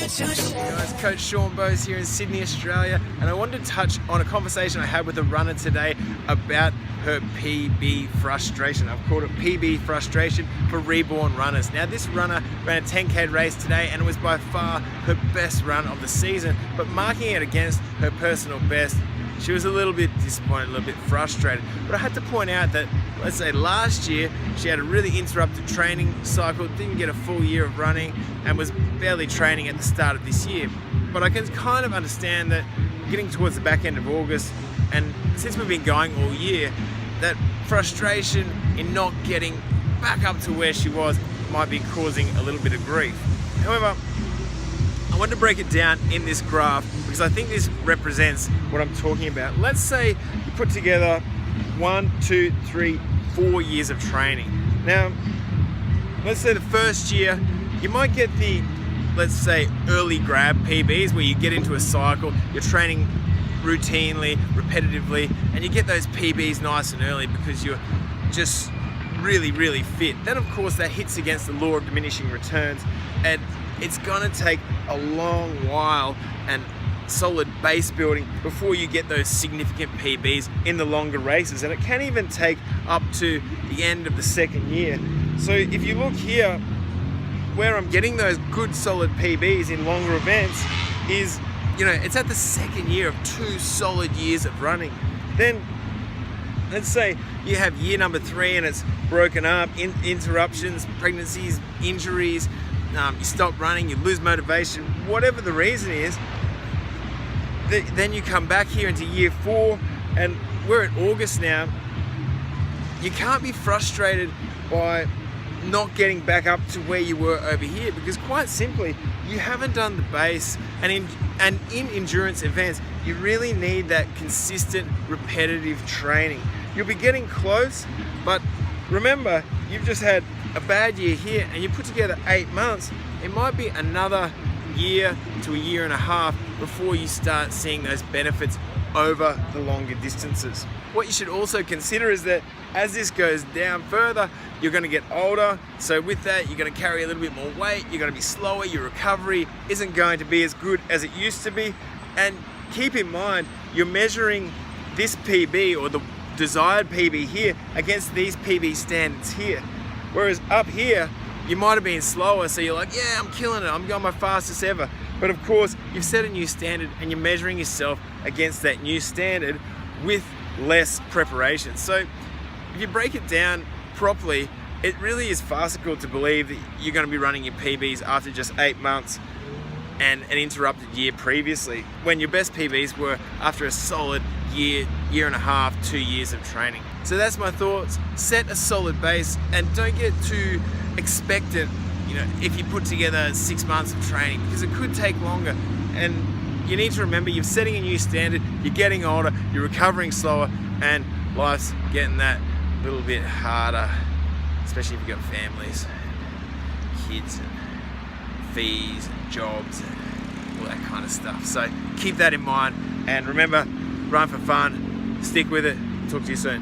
Guys, Coach Sean Bowes here in Sydney, Australia, and I wanted to touch on a conversation I had with a runner today about her PB frustration. I've called it PB frustration for reborn runners. Now, this runner ran a 10K race today and it was by far her best run of the season, but marking it against her personal best, she was a little bit disappointed, a little bit frustrated. But I had to point out that, let's say last year, she had a really interrupted training cycle, didn't get a full year of running, and was barely training at the start of this year. But I can kind of understand that getting towards the back end of August, and since we've been going all year, that frustration in not getting back up to where she was might be causing a little bit of grief. However, I want to break it down in this graph because I think this represents what I'm talking about. Let's say you put together 1, 2, 3, 4 years of training. Now, let's say the first year, you might get the, let's say, early grab PBs where you get into a cycle, you're training routinely, repetitively, and you get those PBs nice and early because you're just really, really fit. Then, of course, that hits against the law of diminishing returns, and it's gonna take a long while and solid base building before you get those significant PBs in the longer races, and it can even take up to the end of the second year. So if you look here, where I'm getting those good solid PBs in longer events is, it's at the second year of 2 solid years of running. Then let's say you have year number 3 and it's broken up, interruptions, pregnancies, injuries, you stop running, you lose motivation, whatever the reason is. Then you come back here into year 4 and we're at August now. You can't be frustrated by not getting back up to where you were over here because quite simply you haven't done the base, and in endurance events you really need that consistent repetitive training. You'll be getting close, but remember, you've just had a bad year here and you put together 8 months. It might be another year to a year and a half before you start seeing those benefits over the longer distances. What you should also consider is that as this goes down further, you're going to get older. So with that, you're going to carry a little bit more weight, you're going to be slower, your recovery isn't going to be as good as it used to be. And keep in mind, you're measuring this PB or the desired PB here against these PB standards here. Whereas up here, you might have been slower, so you're like, yeah, I'm killing it, I'm going my fastest ever. But of course, you've set a new standard and you're measuring yourself against that new standard with less preparation. So if you break it down properly, it really is farcical to believe that you're going to be running your PBs after just 8 months and an interrupted year previously, when your best PBs were after a solid year, year and a half, 2 years of training. So that's my thoughts. Set a solid base and don't get too expectant, if you put together 6 months of training, because it could take longer. And you need to remember you're setting a new standard, you're getting older, you're recovering slower, and life's getting that little bit harder, especially if you've got families, kids, and fees, and jobs, and all that kind of stuff. So keep that in mind, and remember, run for fun, stick with it, talk to you soon.